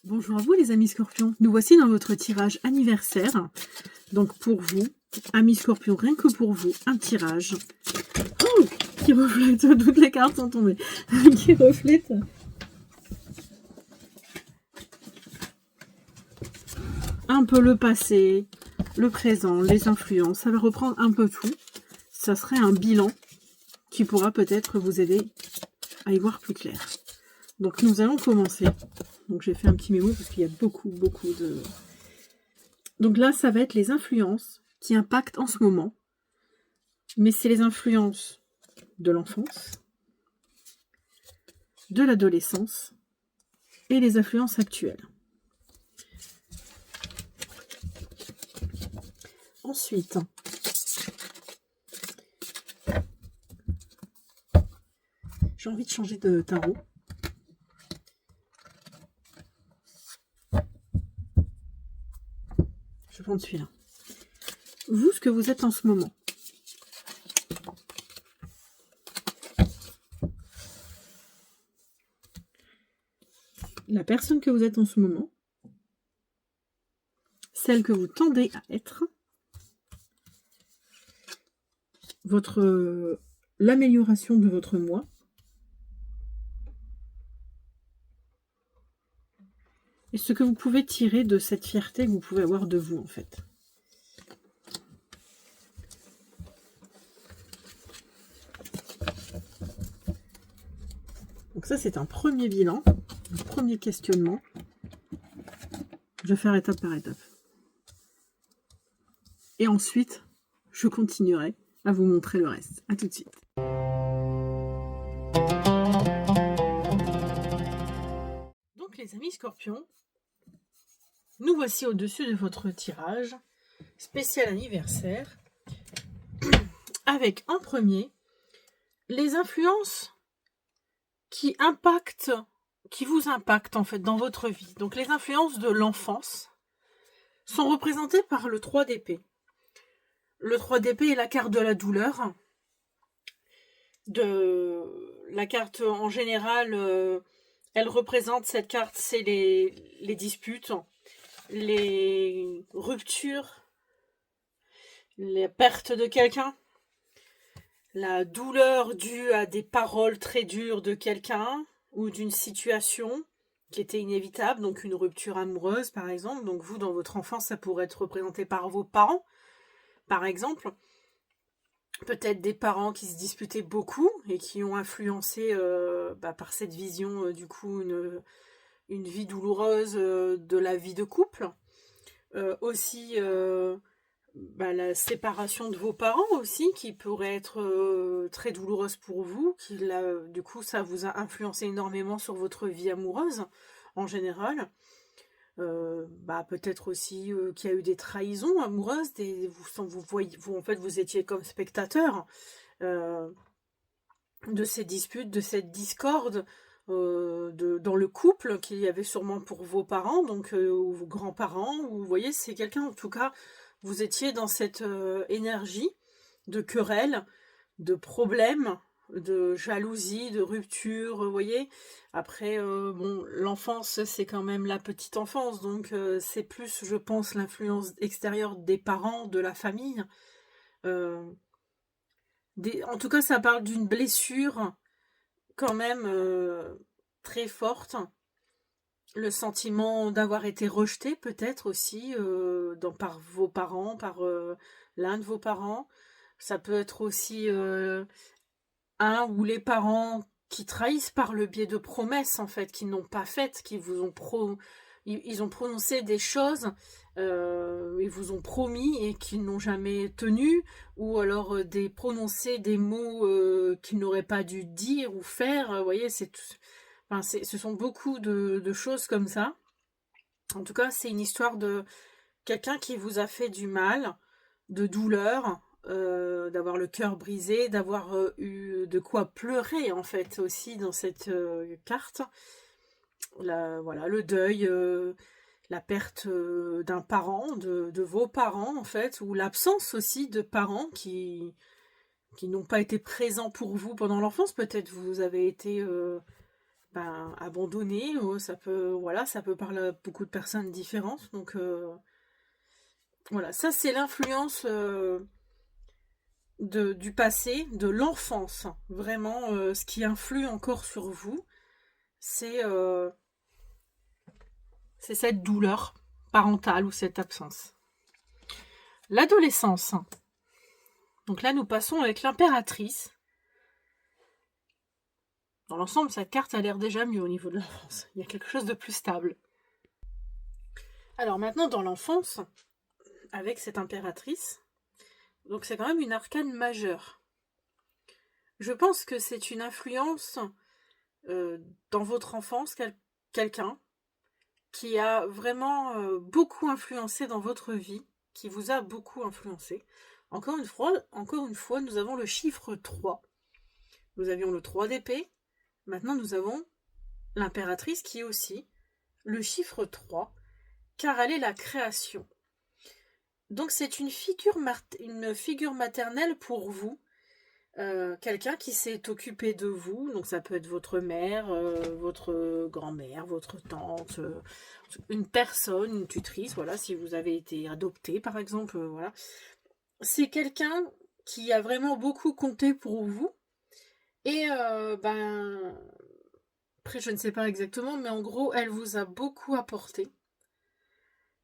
Bonjour à vous les amis scorpions, nous voici dans votre tirage anniversaire. Donc pour vous, amis scorpions, rien que pour vous, un tirage qui reflète, toutes les cartes sont tombées, qui reflète un peu le passé, le présent, les influences. Ça va reprendre un peu tout. Ça serait un bilan qui pourra peut-être vous aider à y voir plus clair. Donc nous allons commencer. Donc j'ai fait un petit mémo parce qu'il y a beaucoup de... Donc là, ça va être les influences qui impactent en ce moment. Mais c'est les influences de l'enfance, de l'adolescence et les influences actuelles. Ensuite, j'ai envie de changer de tarot. Je vais prendre celui-là. Vous, ce que vous êtes en ce moment. La personne que vous êtes en ce moment. Celle que vous tendez à être. L'amélioration de votre moi. Et ce que vous pouvez tirer de cette fierté que vous pouvez avoir de vous, en fait. Donc ça, c'est un premier bilan, un premier questionnement. Je vais faire étape par étape. Et ensuite, je continuerai à vous montrer le reste. À tout de suite. Donc les amis scorpions, nous voici au-dessus de votre tirage spécial anniversaire avec en premier les influences qui vous impactent en fait dans votre vie. Donc les influences de l'enfance sont représentées par le 3 d'épée. Le 3 d'épée est la carte de la douleur. La carte en général, elle représente cette carte, c'est les disputes, les ruptures, les pertes de quelqu'un, la douleur due à des paroles très dures de quelqu'un ou d'une situation qui était inévitable, donc une rupture amoureuse par exemple. Donc vous, dans votre enfance, ça pourrait être représenté par vos parents, par exemple. Peut-être des parents qui se disputaient beaucoup et qui ont influencé par cette vision du coup une vie douloureuse de la vie de couple. Aussi la séparation de vos parents aussi qui pourrait être très douloureuse pour vous, du coup ça vous a influencé énormément sur votre vie amoureuse en général. Peut-être aussi qu'il y a eu des trahisons amoureuses, vous étiez comme spectateur de ces disputes, de cette discorde dans le couple qu'il y avait sûrement pour vos parents, donc ou vos grands-parents, ou vous voyez, c'est quelqu'un, en tout cas, vous étiez dans cette énergie de querelle, de problèmes, de jalousie, de rupture, vous voyez. Après, l'enfance, c'est quand même la petite enfance, donc c'est plus, je pense, l'influence extérieure des parents, de la famille. En tout cas, ça parle d'une blessure quand même très forte. Le sentiment d'avoir été rejeté, peut-être aussi, par vos parents, par l'un de vos parents. Ça peut être aussi un ou les parents qui trahissent par le biais de promesses, en fait, qui n'ont pas faites, qui vous ont ils ont prononcé des choses, ils vous ont promis et qu'ils n'ont jamais tenu, ou alors prononcer des mots qu'ils n'auraient pas dû dire ou faire, vous voyez, ce sont beaucoup de choses comme ça. En tout cas, c'est une histoire de quelqu'un qui vous a fait du mal, de douleur, d'avoir le cœur brisé, d'avoir eu de quoi pleurer en fait aussi dans cette carte. Le deuil, la perte d'un parent, de vos parents en fait, ou l'absence aussi de parents qui n'ont pas été présents pour vous pendant l'enfance. Peut-être vous avez été abandonné, ça peut, voilà, ça peut parler à beaucoup de personnes différentes. Donc voilà, ça c'est l'influence du passé, de l'enfance. Vraiment, ce qui influe encore sur vous, c'est cette douleur parentale ou cette absence. L'adolescence. Donc là, nous passons avec l'impératrice. Dans l'ensemble, cette carte a l'air déjà mieux au niveau de l'enfance. Il y a quelque chose de plus stable. Alors maintenant, dans l'enfance, avec cette impératrice, donc c'est quand même une arcane majeure. Je pense que c'est une influence dans votre enfance, quelqu'un qui a vraiment beaucoup influencé dans votre vie, qui vous a beaucoup influencé. Encore une fois, nous avons le chiffre 3. Nous avions le 3 d'épée. Maintenant, nous avons l'impératrice qui est aussi le chiffre 3, car elle est la création. Donc, c'est une figure maternelle pour vous. Quelqu'un qui s'est occupé de vous, donc ça peut être votre mère, votre grand-mère, votre tante, une personne, une tutrice, voilà, si vous avez été adopté par exemple, voilà. C'est quelqu'un qui a vraiment beaucoup compté pour vous, et après je ne sais pas exactement, mais en gros elle vous a beaucoup apporté,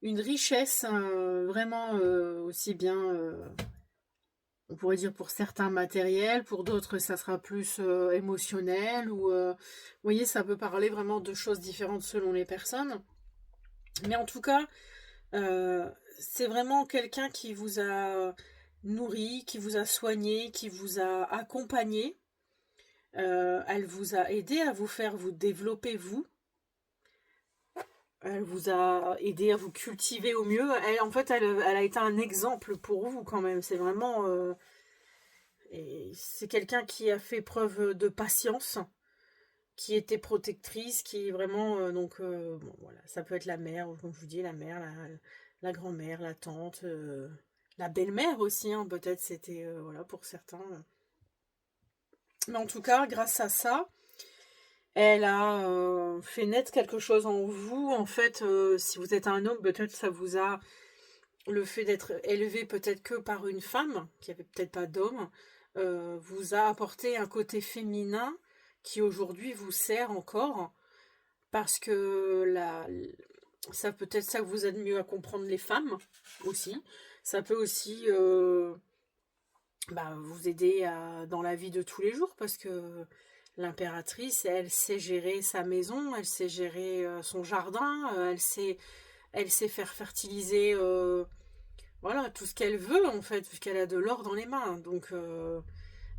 une richesse vraiment aussi bien... on pourrait dire pour certains matériels, pour d'autres ça sera plus émotionnel, ou vous voyez, ça peut parler vraiment de choses différentes selon les personnes. Mais en tout cas, c'est vraiment quelqu'un qui vous a nourri, qui vous a soigné, qui vous a accompagné. Elle vous a aidé à vous faire vous développer vous. Elle vous a aidé à vous cultiver au mieux. Elle a été un exemple pour vous quand même. C'est vraiment... et c'est quelqu'un qui a fait preuve de patience, qui était protectrice, qui est vraiment... bon, voilà, ça peut être la mère, comme je vous dis, la mère, la grand-mère, la tante, la belle-mère aussi, hein, peut-être c'était... voilà, pour certains. Mais en tout cas, grâce à ça, elle a fait naître quelque chose en vous. En fait, si vous êtes un homme, peut-être ça vous a... Le fait d'être élevé peut-être que par une femme, qui avait peut-être pas d'homme, vous a apporté un côté féminin qui aujourd'hui vous sert encore, parce que ça peut être ça que vous aide mieux à comprendre les femmes aussi. Ça peut aussi vous aider dans la vie de tous les jours, parce que l'impératrice, elle sait gérer sa maison, elle sait gérer son jardin, elle sait faire fertiliser voilà, tout ce qu'elle veut en fait, puisqu'elle a de l'or dans les mains. Donc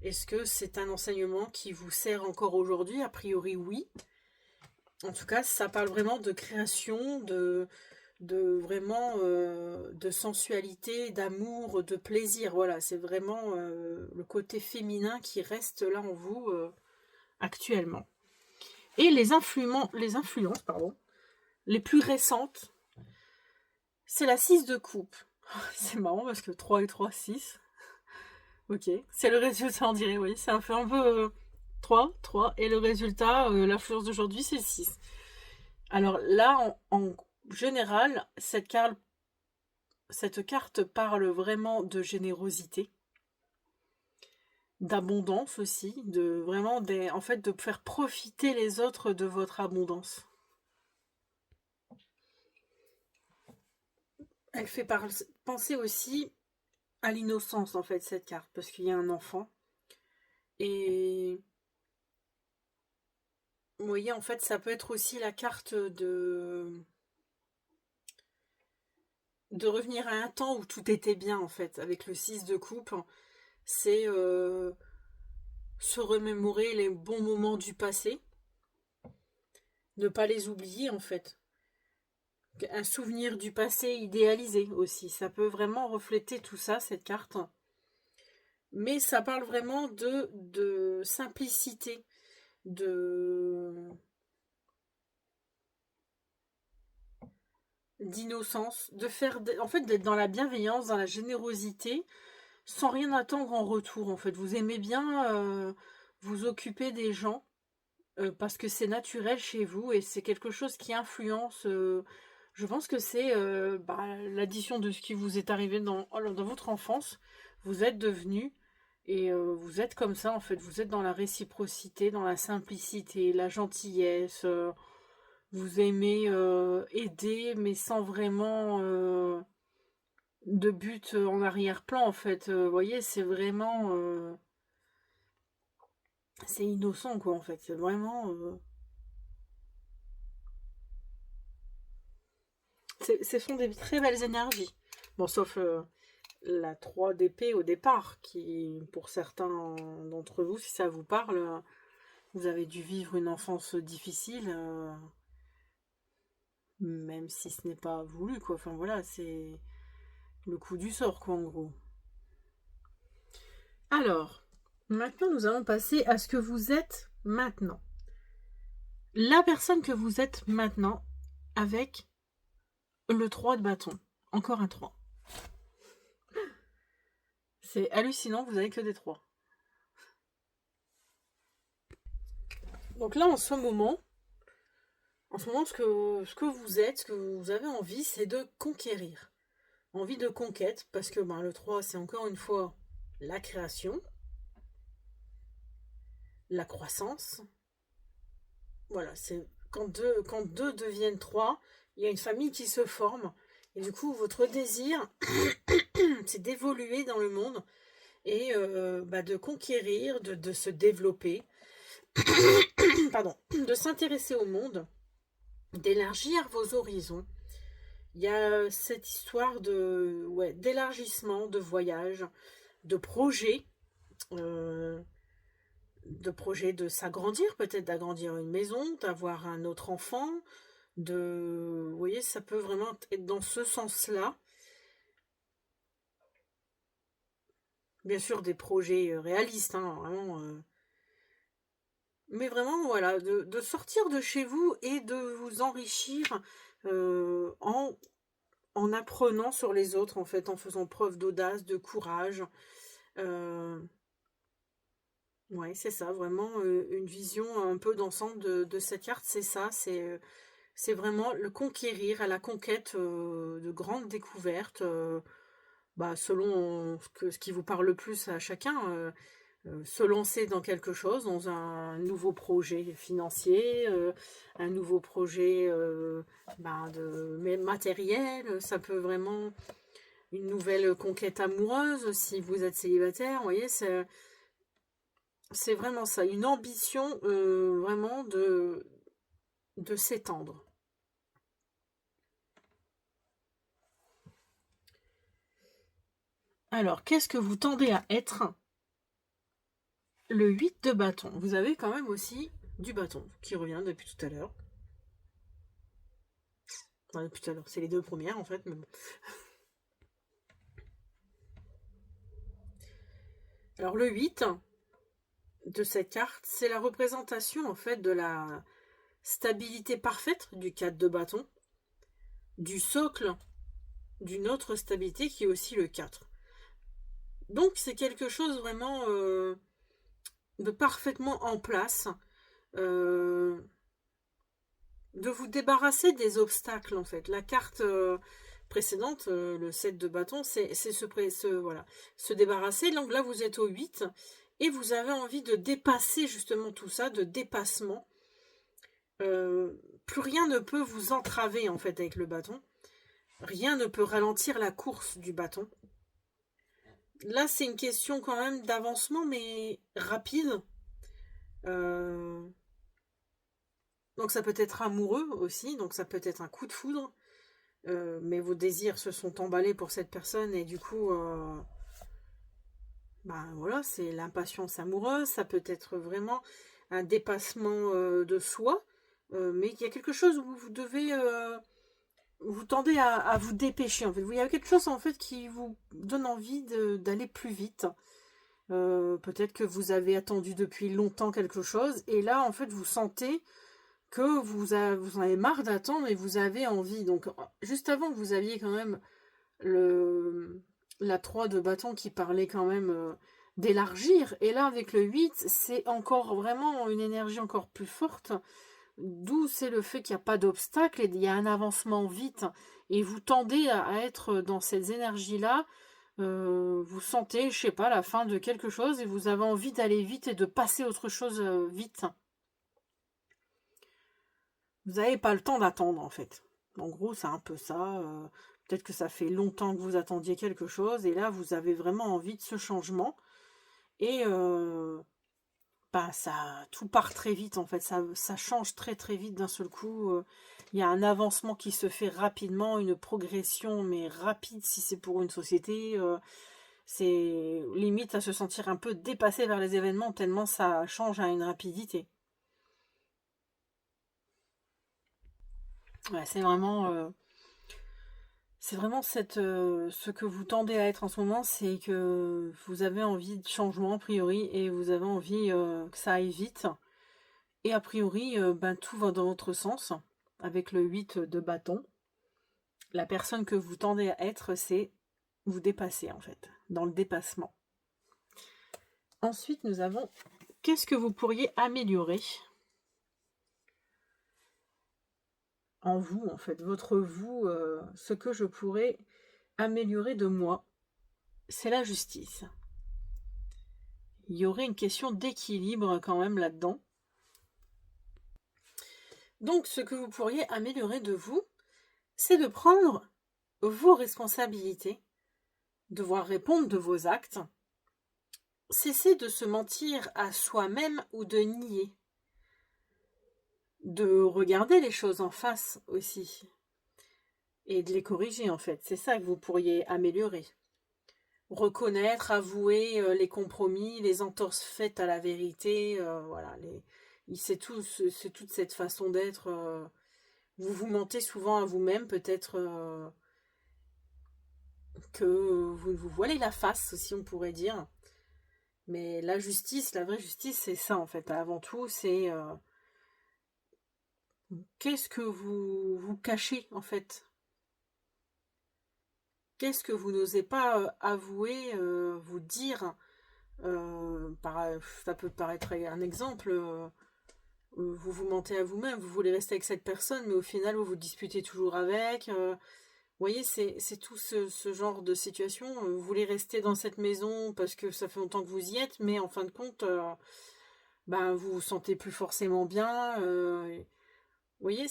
est-ce que c'est un enseignement qui vous sert encore aujourd'hui? A priori oui. En tout cas, ça parle vraiment de création, de vraiment de sensualité, d'amour, de plaisir. Voilà, c'est vraiment le côté féminin qui reste là en vous actuellement. Et les influences, pardon, les plus récentes, c'est la 6 de coupe. C'est marrant parce que 3 et 3, 6. Ok, c'est le résultat, on dirait, oui. C'est un peu 3, 3. Et le résultat, l'influence d'aujourd'hui, c'est 6. Alors là, en général, cette carte parle vraiment de générosité, d'abondance aussi, de vraiment en fait, de faire profiter les autres de votre abondance. Elle fait penser aussi à l'innocence, en fait, cette carte, parce qu'il y a un enfant. Et vous voyez, en fait, ça peut être aussi la carte de revenir à un temps où tout était bien, en fait, avec le 6 de coupe. C'est se remémorer les bons moments du passé, ne pas les oublier, en fait. Un souvenir du passé idéalisé aussi, ça peut vraiment refléter tout ça, cette carte. Mais ça parle vraiment de simplicité, d'innocence, en fait, d'être dans la bienveillance, dans la générosité, sans rien attendre en retour, en fait. Vous aimez bien vous occuper des gens, parce que c'est naturel chez vous et c'est quelque chose qui influence. Je pense que c'est l'addition de ce qui vous est arrivé dans votre enfance. Vous êtes devenu et vous êtes comme ça en fait. Vous êtes dans la réciprocité, dans la simplicité, la gentillesse. Vous aimez aider, mais sans vraiment de but en arrière-plan en fait. Vous voyez, c'est vraiment c'est innocent quoi en fait. C'est vraiment ce sont des très belles énergies. Bon, sauf la 3 d'épée au départ, qui, pour certains d'entre vous, si ça vous parle, vous avez dû vivre une enfance difficile, même si ce n'est pas voulu, quoi. Enfin, voilà, c'est le coup du sort, quoi, en gros. Alors, maintenant, nous allons passer à ce que vous êtes maintenant. La personne que vous êtes maintenant, avec le 3 de bâton. Encore un 3. C'est hallucinant, vous avez que des 3. Donc là, en ce moment, ce que vous êtes, ce que vous avez envie, c'est de conquérir. Envie de conquête, parce que le 3, c'est encore une fois la création, la croissance. Voilà, c'est quand deux deviennent 3, il y a une famille qui se forme. Et du coup, votre désir, c'est d'évoluer dans le monde et de conquérir, de se développer, pardon, de s'intéresser au monde, d'élargir vos horizons. Il y a cette histoire d'élargissement, de voyage, de projet, euh, de s'agrandir, peut-être d'agrandir une maison, d'avoir un autre enfant, vous voyez, ça peut vraiment être dans ce sens-là. Bien sûr, des projets réalistes, hein, vraiment. Mais vraiment, voilà, de sortir de chez vous et de vous enrichir en apprenant sur les autres, en fait, en faisant preuve d'audace, de courage. Ouais, c'est ça, vraiment une vision un peu d'ensemble de cette carte, c'est ça, c'est vraiment le conquérir à la conquête de grandes découvertes, selon ce qui vous parle le plus à chacun, se lancer dans quelque chose, dans un nouveau projet financier, un nouveau projet matériel, ça peut vraiment une nouvelle conquête amoureuse si vous êtes célibataire, vous voyez, c'est vraiment ça, une ambition vraiment de s'étendre. Alors, qu'est-ce que vous tendez à être? Le 8 de bâton. Vous avez quand même aussi du bâton qui revient depuis tout à l'heure. Enfin, depuis tout à l'heure, c'est les deux premières en fait, mais bon. Alors, le 8 de cette carte, c'est la représentation en fait de la stabilité parfaite du 4 de bâton, du socle d'une autre stabilité qui est aussi le 4. Donc c'est quelque chose vraiment de parfaitement en place, de vous débarrasser des obstacles en fait. La carte précédente, le 7 de bâton, c'est se débarrasser. Donc là vous êtes au 8 et vous avez envie de dépasser justement tout ça, de dépassement. Plus rien ne peut vous entraver en fait avec le bâton. Rien ne peut ralentir la course du bâton. Là, c'est une question quand même d'avancement, mais rapide. Donc ça peut être amoureux aussi, donc ça peut être un coup de foudre. Mais vos désirs se sont emballés pour cette personne et du coup, voilà, c'est l'impatience amoureuse. Ça peut être vraiment un dépassement de soi. Mais il y a quelque chose où vous devez... vous tendez à vous dépêcher en fait. Il y a quelque chose en fait qui vous donne envie d'aller plus vite. Peut-être que vous avez attendu depuis longtemps quelque chose et là en fait vous sentez que vous en avez marre d'attendre et vous avez envie. Donc juste avant vous aviez quand même la 3 de bâton qui parlait quand même d'élargir. Et là, avec le 8, c'est encore vraiment une énergie encore plus forte. D'où c'est le fait qu'il n'y a pas d'obstacle et il y a un avancement vite. Et vous tendez à être dans ces énergies-là. Vous sentez, je sais pas, la fin de quelque chose et vous avez envie d'aller vite et de passer autre chose vite. Vous n'avez pas le temps d'attendre en fait. En gros, c'est un peu ça. Peut-être que ça fait longtemps que vous attendiez quelque chose et là, vous avez vraiment envie de ce changement. Et bah, tout part très vite en fait. Ça change très très vite d'un seul coup. Il y a un avancement qui se fait rapidement, une progression mais rapide si c'est pour une société. C'est limite à se sentir un peu dépassé vers les événements tellement ça change à une rapidité. Ouais, c'est vraiment ce que vous tendez à être en ce moment, c'est que vous avez envie de changement a priori et vous avez envie que ça aille vite. Et a priori, ben, tout va dans votre sens avec le 8 de bâton. La personne que vous tendez à être, c'est vous dépasser en fait, dans le dépassement. Ensuite, nous avons qu'est-ce que vous pourriez améliorer en vous, en fait, votre vous, ce que je pourrais améliorer de moi, c'est la justice. Il y aurait une question d'équilibre quand même là-dedans. Donc, ce que vous pourriez améliorer de vous, c'est de prendre vos responsabilités, devoir répondre de vos actes, cesser de se mentir à soi-même ou de nier, de regarder les choses en face aussi et de les corriger en fait. C'est ça que vous pourriez améliorer. Reconnaître, avouer les compromis, les entorses faites à la vérité, voilà, c'est toute cette façon d'être. Vous vous mentez souvent à vous-même, peut-être que vous vous voilez la face aussi, on pourrait dire. Mais la justice, la vraie justice, c'est ça en fait. Avant tout, c'est qu'est-ce que vous cachez en fait. Qu'est-ce que vous n'osez pas avouer, vous dire. Ça peut paraître un exemple. Vous vous mentez à vous-même, vous voulez rester avec cette personne, mais au final, vous vous disputez toujours avec. Vous voyez, c'est tout ce genre de situation. Vous voulez rester dans cette maison parce que ça fait longtemps que vous y êtes, mais en fin de compte, ben, vous vous sentez plus forcément bien. Vous voyez,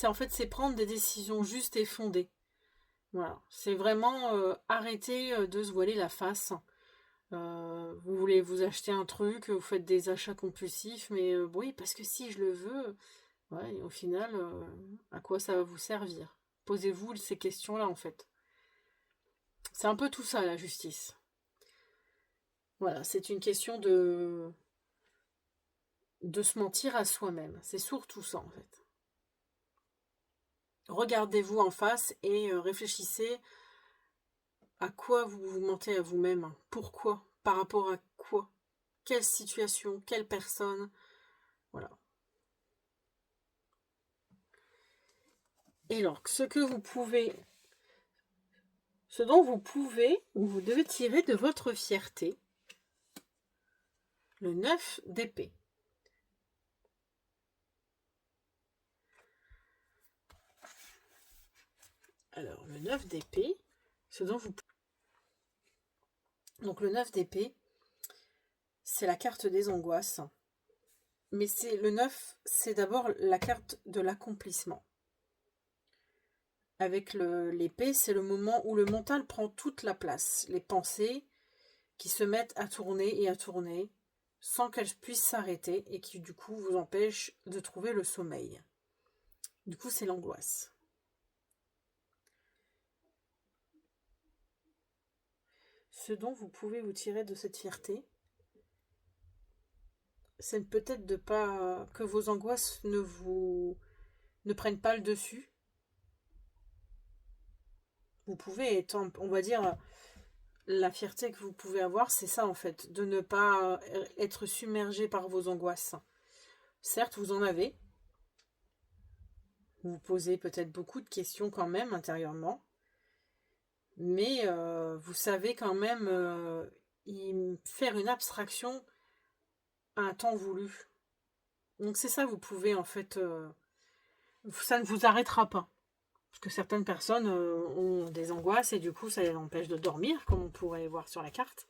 en fait, c'est prendre des décisions justes et fondées. Voilà, c'est vraiment arrêter de se voiler la face. Vous voulez vous acheter un truc, vous faites des achats compulsifs, mais oui, parce que si je le veux, ouais, et au final, à quoi ça va vous servir? Posez-vous ces questions-là, en fait. C'est un peu tout ça, la justice. Voilà, c'est une question de se mentir à soi-même. C'est surtout ça, en fait. Regardez-vous en face et réfléchissez à quoi vous vous mentez à vous-même. Pourquoi? Par rapport à quoi? Quelle situation? Quelle personne? Voilà. Et alors, ce dont vous pouvez ou vous devez tirer de votre fierté, le 9 d'épée. Alors, le 9 d'épée, ce dont vous... Donc, le 9 d'épée, c'est la carte des angoisses. Mais le 9, c'est d'abord la carte de l'accomplissement. Avec l'épée, c'est le moment où le mental prend toute la place. Les pensées qui se mettent à tourner et à tourner sans qu'elles puissent s'arrêter et qui, du coup, vous empêchent de trouver le sommeil. Du coup, c'est l'angoisse. Ce dont vous pouvez vous tirer de cette fierté, c'est peut-être de pas que vos angoisses ne prennent pas le dessus. Vous pouvez être, on va dire, la fierté que vous pouvez avoir, c'est ça en fait, de ne pas être submergé par vos angoisses. Certes, vous en avez. Vous vous posez peut-être beaucoup de questions quand même intérieurement. mais vous savez quand même faire une abstraction à un temps voulu. Donc c'est ça, vous pouvez en fait, ça ne vous arrêtera pas. Parce que certaines personnes ont des angoisses et du coup ça les empêche de dormir, comme on pourrait voir sur la carte,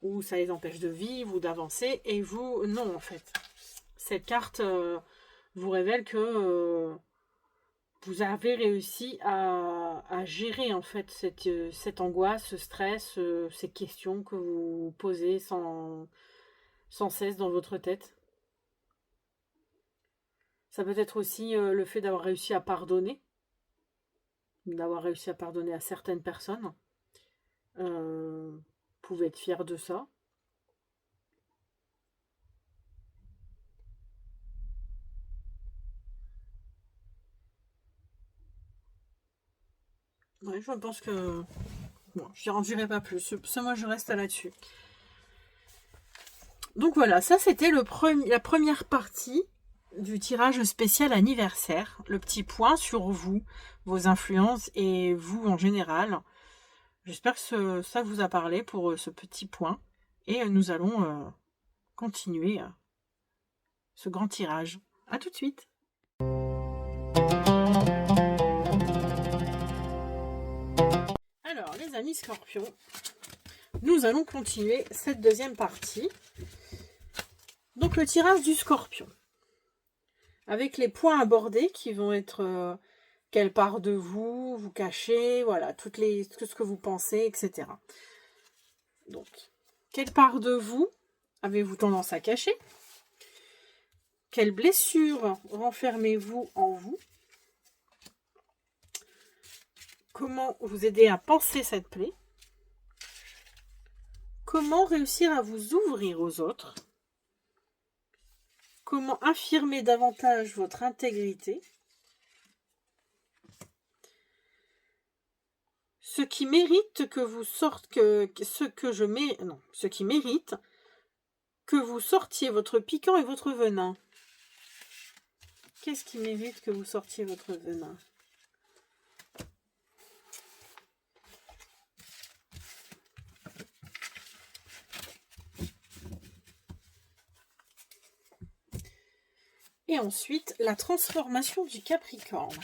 ou ça les empêche de vivre ou d'avancer, et vous, non en fait. Cette carte vous révèle que vous avez réussi à gérer en fait cette angoisse, ce stress, ces questions que vous posez sans cesse dans votre tête. Ça peut être aussi le fait d'avoir réussi à pardonner, à certaines personnes. Vous pouvez être fier de ça. Ouais, je pense que... Bon, je n'y dirai pas plus. Ça, moi, je reste là-dessus. Donc voilà, ça, c'était la première partie du tirage spécial anniversaire. Le petit point sur vous, vos influences et vous en général. J'espère que ça vous a parlé pour ce petit point. Et nous allons continuer ce grand tirage. À tout de suite. Alors, les amis scorpions, nous allons continuer cette deuxième partie. Donc, le tirage du scorpion. Avec les points abordés qui vont être quelle part de vous, vous cachez, voilà, tout ce que vous pensez, etc. Donc, quelle part de vous avez-vous tendance à cacher? Quelle blessure renfermez-vous en vous? Comment vous aider à penser cette plaie? Comment réussir à vous ouvrir aux autres? Comment affirmer davantage votre intégrité? Ce qui mérite que vous ce qui mérite que vous sortiez votre piquant et votre venin. Qu'est-ce qui mérite que vous sortiez votre venin? Et ensuite, la transformation du Capricorne.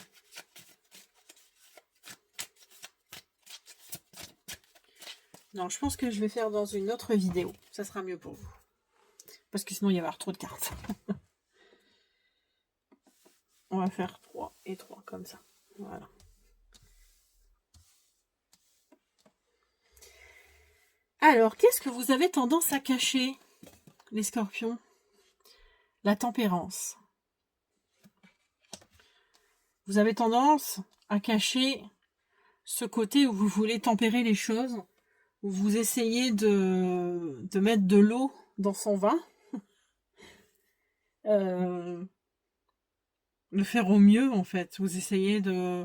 Non, je pense que je vais faire dans une autre vidéo. Ça sera mieux pour vous. Parce que sinon, il va y avoir trop de cartes. On va faire 3 et 3 comme ça. Voilà. Alors, qu'est-ce que vous avez tendance à cacher, les scorpions? La tempérance. Vous avez tendance à cacher ce côté où vous voulez tempérer les choses, où vous essayez de mettre de l'eau dans son vin, de faire au mieux en fait. Vous essayez de...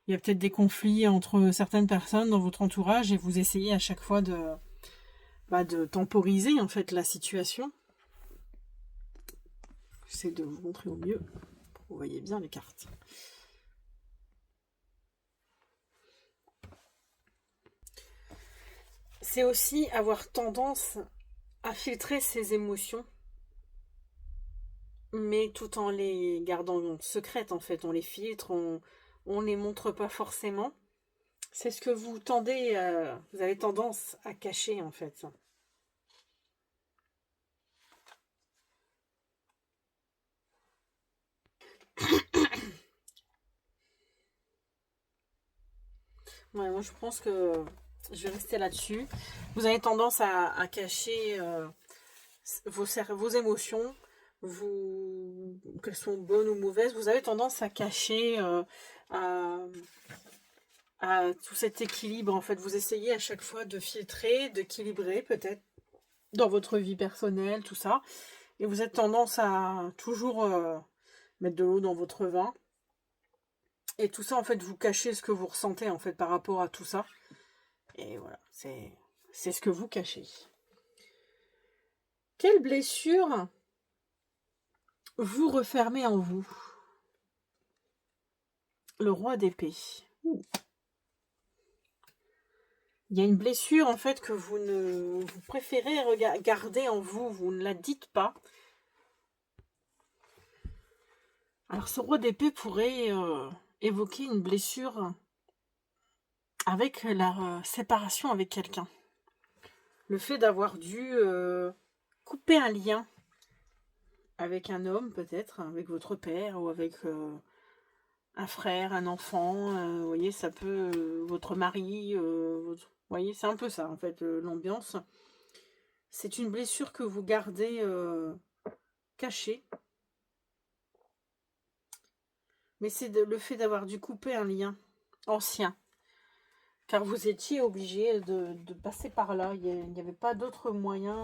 Il y a peut-être des conflits entre certaines personnes dans votre entourage et vous essayez à chaque fois de temporiser en fait la situation. J'essaie de vous montrer au mieux pour que vous voyez bien les cartes. C'est aussi avoir tendance à filtrer ses émotions, mais tout en les gardant secrètes en fait. On les filtre, on les montre pas forcément. C'est ce que vous vous avez tendance à cacher en fait. Ouais, moi je pense que je vais rester là-dessus. Vous avez tendance à cacher vos émotions, qu'elles sont bonnes ou mauvaises. Vous avez tendance à cacher à tout cet équilibre. En fait, vous essayez à chaque fois de filtrer, d'équilibrer peut-être dans votre vie personnelle, tout ça. Et vous avez tendance à toujours mettre de l'eau dans votre vin. Et tout ça, en fait, vous cachez ce que vous ressentez, en fait, par rapport à tout ça. Et voilà, c'est ce que vous cachez. Quelle blessure vous refermez en vous? Le roi d'épée. Il y a une blessure en fait que vous préférez garder en vous, vous ne la dites pas. Alors ce roi d'épée pourrait évoquer une blessure avec la séparation avec quelqu'un. Le fait d'avoir dû couper un lien avec un homme peut-être, avec votre père ou avec un frère, un enfant, vous voyez, ça peut, votre mari, vous voyez, c'est un peu ça en fait, l'ambiance. C'est une blessure que vous gardez cachée, mais c'est le fait d'avoir dû couper un lien ancien, car vous étiez obligé de passer par là, il n'y avait pas d'autre moyen,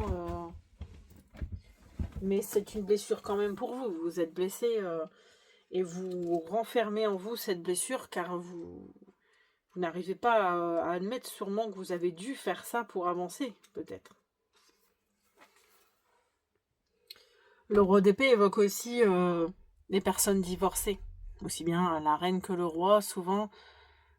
mais c'est une blessure quand même pour vous, vous êtes blessé et vous renfermez en vous cette blessure, car vous n'arrivez pas à admettre sûrement que vous avez dû faire ça pour avancer, peut-être. Le roi d'épée évoque aussi les personnes divorcées. Aussi bien la reine que le roi, souvent,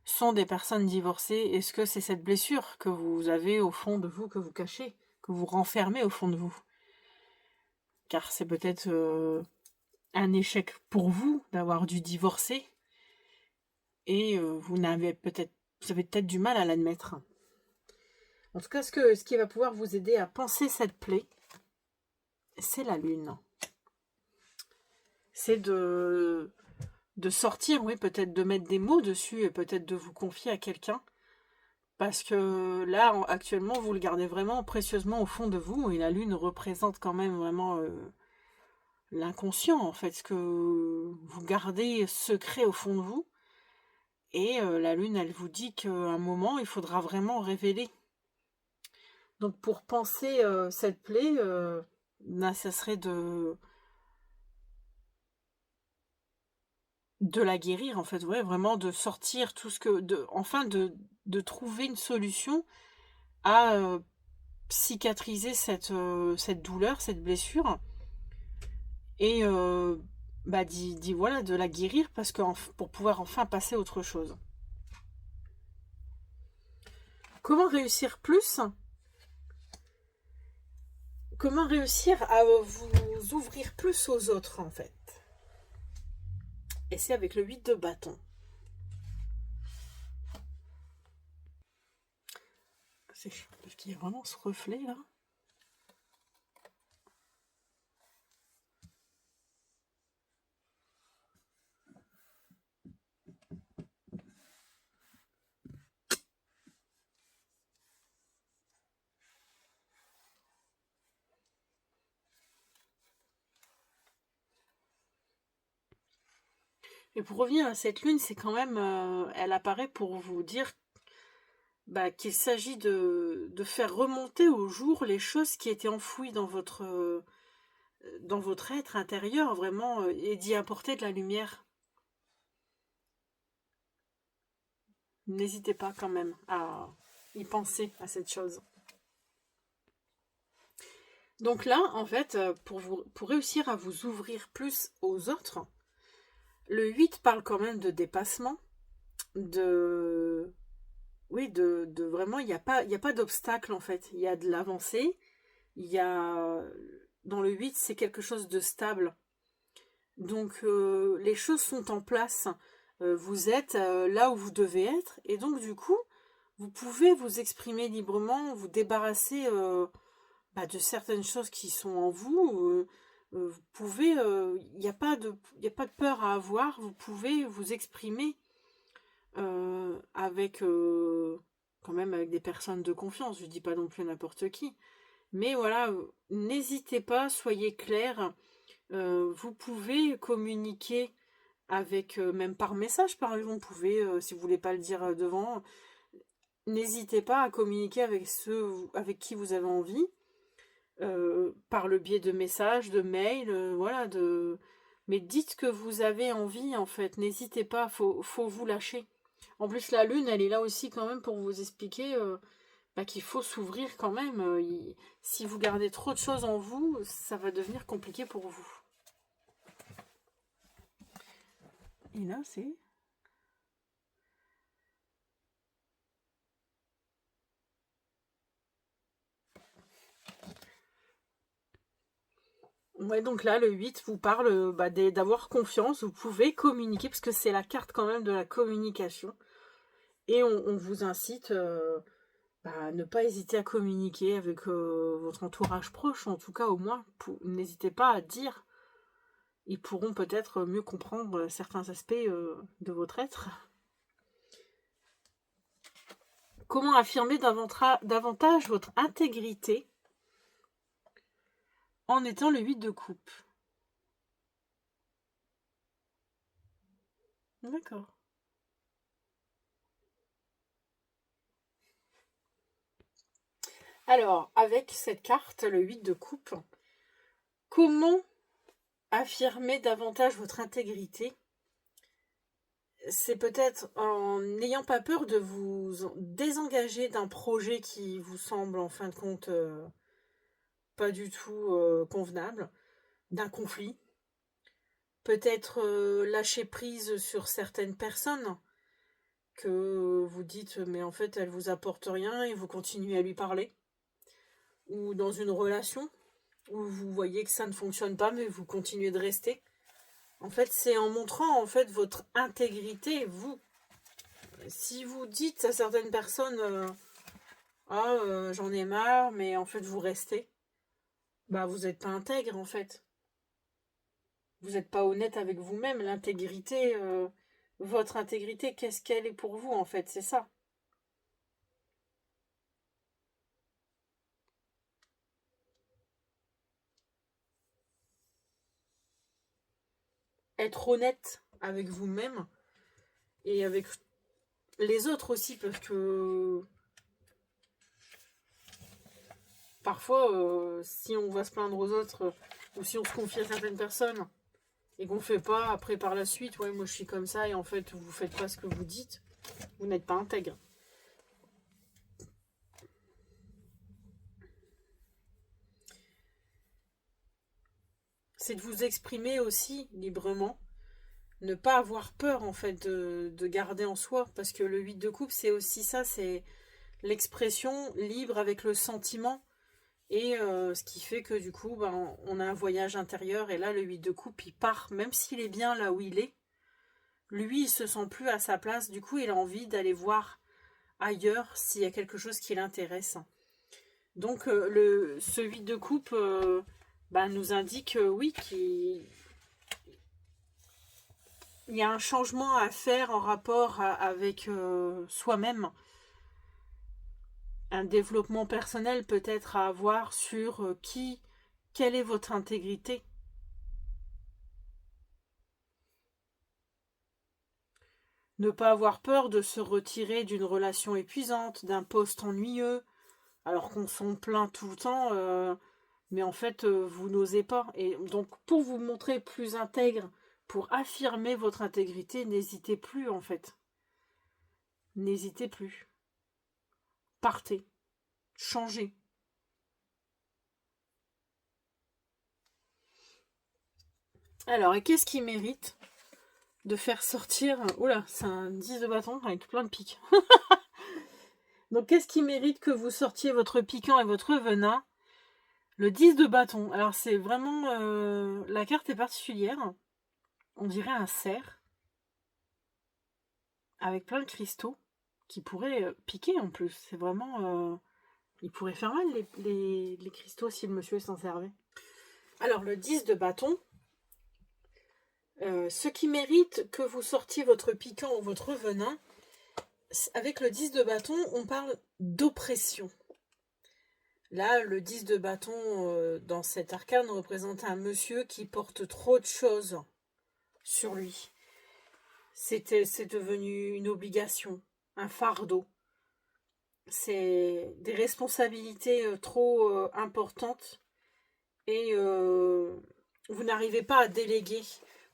sont des personnes divorcées. Est-ce que c'est cette blessure que vous avez au fond de vous, que vous cachez, que vous renfermez au fond de vous? Car c'est peut-être un échec pour vous d'avoir dû divorcer et vous avez peut-être du mal à l'admettre. En tout cas, ce qui va pouvoir vous aider à penser cette plaie, c'est la lune. C'est de sortir, oui, peut-être de mettre des mots dessus et peut-être de vous confier à quelqu'un. Parce que là, actuellement, vous le gardez vraiment précieusement au fond de vous et la lune représente quand même vraiment l'inconscient, en fait, ce que vous gardez secret au fond de vous. Et la lune, elle vous dit qu'à un moment, il faudra vraiment révéler. Donc pour penser cette plaie, ça serait de la guérir, en fait, ouais, vraiment de sortir tout ce que... enfin, de trouver une solution à cicatriser cette douleur, cette blessure, et voilà, de la guérir, parce que pour pouvoir enfin passer à autre chose. Comment réussir plus? Comment réussir à vous ouvrir plus aux autres, en fait? Et c'est avec le 8 de bâton. C'est chiant, parce qu'il y a vraiment ce reflet, là. Et pour revenir à cette lune, c'est quand même... elle apparaît pour vous dire qu'il s'agit de faire remonter au jour les choses qui étaient enfouies dans votre être intérieur, vraiment, et d'y apporter de la lumière. N'hésitez pas quand même à y penser à cette chose. Donc là, en fait, pour réussir à vous ouvrir plus aux autres, le 8 parle quand même de dépassement, oui, de vraiment, il n'y a pas d'obstacle en fait. Il y a de l'avancée, il y a... Dans le 8, c'est quelque chose de stable. Donc les choses sont en place. Vous êtes là où vous devez être. Et donc du coup, vous pouvez vous exprimer librement, vous débarrasser de certaines choses qui sont en vous. Vous pouvez... Il n'y a pas de peur à avoir. Vous pouvez vous exprimer avec... quand même avec des personnes de confiance. Je dis pas non plus n'importe qui. Mais voilà, n'hésitez pas, soyez clairs. Vous pouvez communiquer avec, même par message par exemple, vous pouvez, si vous voulez pas le dire devant, n'hésitez pas à communiquer avec ceux avec qui vous avez envie, par le biais de messages, de mails, voilà, mais dites que vous avez envie en fait, n'hésitez pas, faut vous lâcher. En plus la lune, elle est là aussi quand même pour vous expliquer qu'il faut s'ouvrir quand même. Si vous gardez trop de choses en vous, ça va devenir compliqué pour vous. Et là, c'est... Ouais, donc là, le 8 vous parle d'avoir confiance, vous pouvez communiquer, parce que c'est la carte quand même de la communication. Et on vous incite à ne pas hésiter à communiquer avec votre entourage proche, en tout cas au moins, n'hésitez pas à dire. Ils pourront peut-être mieux comprendre certains aspects de votre être. Comment affirmer davantage votre intégrité en étant le 8 de coupe? D'accord. Alors, avec cette carte, le 8 de coupe, comment affirmer davantage votre intégrité? C'est peut-être en n'ayant pas peur de vous désengager d'un projet qui vous semble en fin de compte pas du tout convenable, d'un conflit. Peut-être lâcher prise sur certaines personnes que vous dites mais en fait elle vous apporte rien et vous continuez à lui parler. Ou dans une relation où vous voyez que ça ne fonctionne pas mais vous continuez de rester. En fait c'est en montrant en fait votre intégrité, vous. Si vous dites à certaines personnes j'en ai marre mais en fait vous restez, bah vous n'êtes pas intègre en fait. Vous n'êtes pas honnête avec vous-même. L'intégrité, votre intégrité, qu'est-ce qu'elle est pour vous en fait? C'est ça. Être honnête avec vous-même et avec les autres aussi, parce que parfois, si on va se plaindre aux autres ou si on se confie à certaines personnes et qu'on ne fait pas, après par la suite, ouais, moi je suis comme ça et en fait vous faites pas ce que vous dites, vous n'êtes pas intègre. C'est de vous exprimer aussi librement, ne pas avoir peur en fait de garder en soi, parce que le 8 de coupe c'est aussi ça, c'est l'expression libre avec le sentiment, et ce qui fait que du coup on a un voyage intérieur, et là le 8 de coupe il part, même s'il est bien là où il est, lui il se sent plus à sa place, du coup il a envie d'aller voir ailleurs s'il y a quelque chose qui l'intéresse. Donc ce 8 de coupe nous indique oui qu'il y a un changement à faire en rapport avec soi-même, un développement personnel peut-être à avoir sur quelle est votre intégrité. Ne pas avoir peur de se retirer d'une relation épuisante, d'un poste ennuyeux, alors qu'on s'en plaint tout le temps, mais en fait vous n'osez pas. Et donc pour vous montrer plus intègre, pour affirmer votre intégrité, n'hésitez plus en fait. N'hésitez plus. Partez. Changez. Alors, et qu'est-ce qui mérite de faire sortir... Oula, c'est un 10 de bâton avec plein de pics. Donc, qu'est-ce qui mérite que vous sortiez votre piquant et votre venin? Le 10 de bâton. Alors, c'est vraiment... la carte est particulière. On dirait un cerf. Avec plein de cristaux. Qui pourraient piquer en plus. C'est vraiment... il pourrait faire mal les cristaux si le monsieur s'en servait. Alors, le 10 de bâton... ce qui mérite que vous sortiez votre piquant ou votre venin, avec le 10 de bâton, on parle d'oppression. Là, le 10 de bâton, dans cet arcane, représente un monsieur qui porte trop de choses sur lui. C'est devenu une obligation, un fardeau. C'est des responsabilités trop importantes et vous n'arrivez pas à déléguer.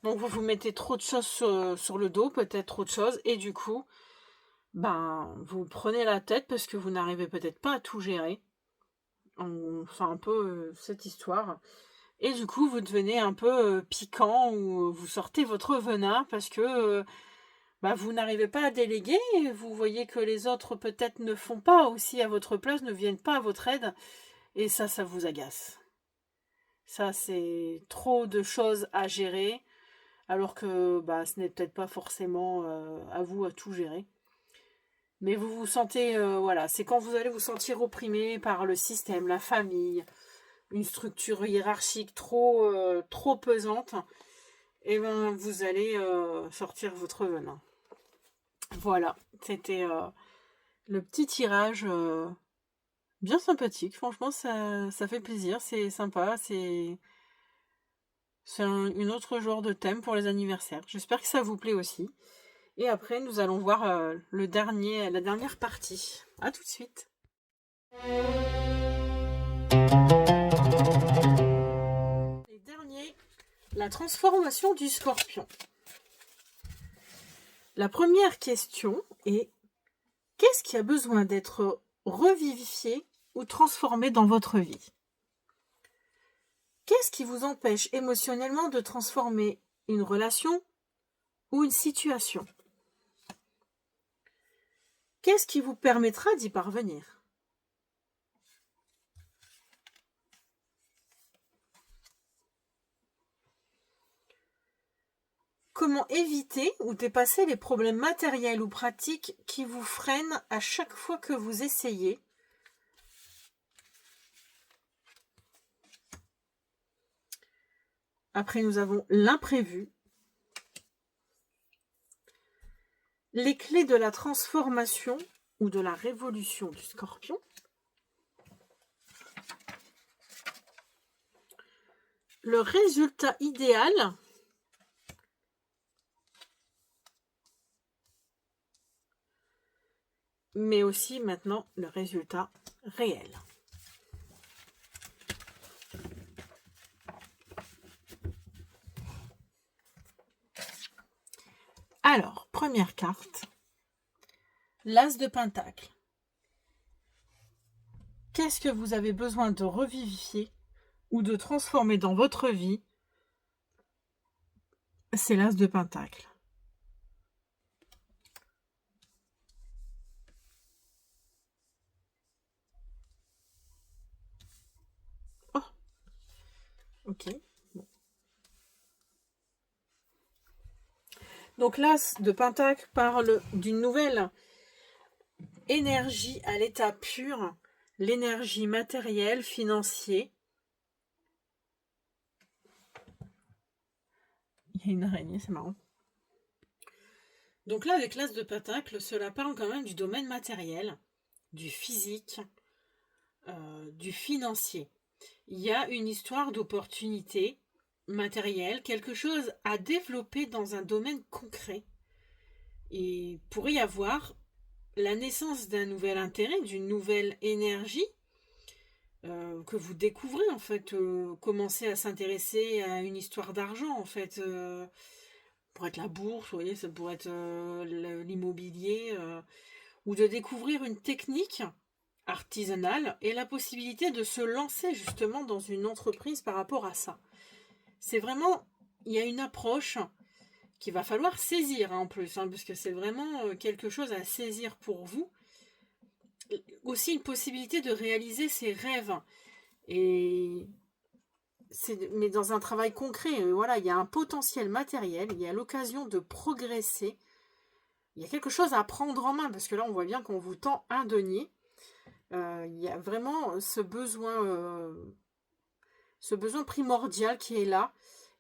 Donc vous vous mettez trop de choses sur le dos, peut-être trop de choses, et du coup, vous prenez la tête parce que vous n'arrivez peut-être pas à tout gérer. Enfin, un peu cette histoire. Et du coup, vous devenez un peu piquant, ou vous sortez votre venin parce que vous n'arrivez pas à déléguer, et vous voyez que les autres peut-être ne font pas aussi à votre place, ne viennent pas à votre aide, et ça vous agace. Ça, c'est trop de choses à gérer, alors que bah, ce n'est peut-être pas forcément à vous à tout gérer. Mais vous vous sentez, voilà, c'est quand vous allez vous sentir opprimé par le système, la famille, une structure hiérarchique trop pesante, et ben vous allez sortir votre venin. Voilà, c'était le petit tirage bien sympathique. Franchement, ça fait plaisir, c'est sympa, c'est une autre genre de thème pour les anniversaires. J'espère que ça vous plaît aussi. Et après, nous allons voir la dernière partie. À tout de suite. Les derniers, la transformation du scorpion. La première question est: qu'est-ce qui a besoin d'être revivifié ou transformé dans votre vie? Qu'est-ce qui vous empêche émotionnellement de transformer une relation ou une situation? Qu'est-ce qui vous permettra d'y parvenir? Comment éviter ou dépasser les problèmes matériels ou pratiques qui vous freinent à chaque fois que vous essayez? Après, nous avons l'imprévu. Les clés de la transformation ou de la révolution du scorpion. Le résultat idéal. Mais aussi maintenant le résultat réel. Alors, première carte, l'As de Pentacle. Qu'est-ce que vous avez besoin de revivifier ou de transformer dans votre vie? C'est l'As de Pentacle. Oh, ok. Bon. Donc l'As de Pentacle parle d'une nouvelle énergie à l'état pur, l'énergie matérielle, financière. Il y a une araignée, c'est marrant. Donc là, avec l'As de Pentacle, cela parle quand même du domaine matériel, du physique, du financier. Il y a une histoire d'opportunité matérielle, quelque chose à développer dans un domaine concret. Et pourrait y avoir la naissance d'un nouvel intérêt, d'une nouvelle énergie que vous découvrez en fait, commencer à s'intéresser à une histoire d'argent en fait, pourrait être la bourse, vous voyez, ça pourrait être l'immobilier, ou de découvrir une technique artisanale et la possibilité de se lancer justement dans une entreprise par rapport à ça. C'est vraiment, il y a une approche qu'il va falloir saisir en plus, parce que c'est vraiment quelque chose à saisir pour vous. Aussi une possibilité de réaliser ses rêves. Mais dans un travail concret, voilà, il y a un potentiel matériel, il y a l'occasion de progresser, il y a quelque chose à prendre en main, parce que là on voit bien qu'on vous tend un denier. Il y a vraiment ce besoin primordial qui est là,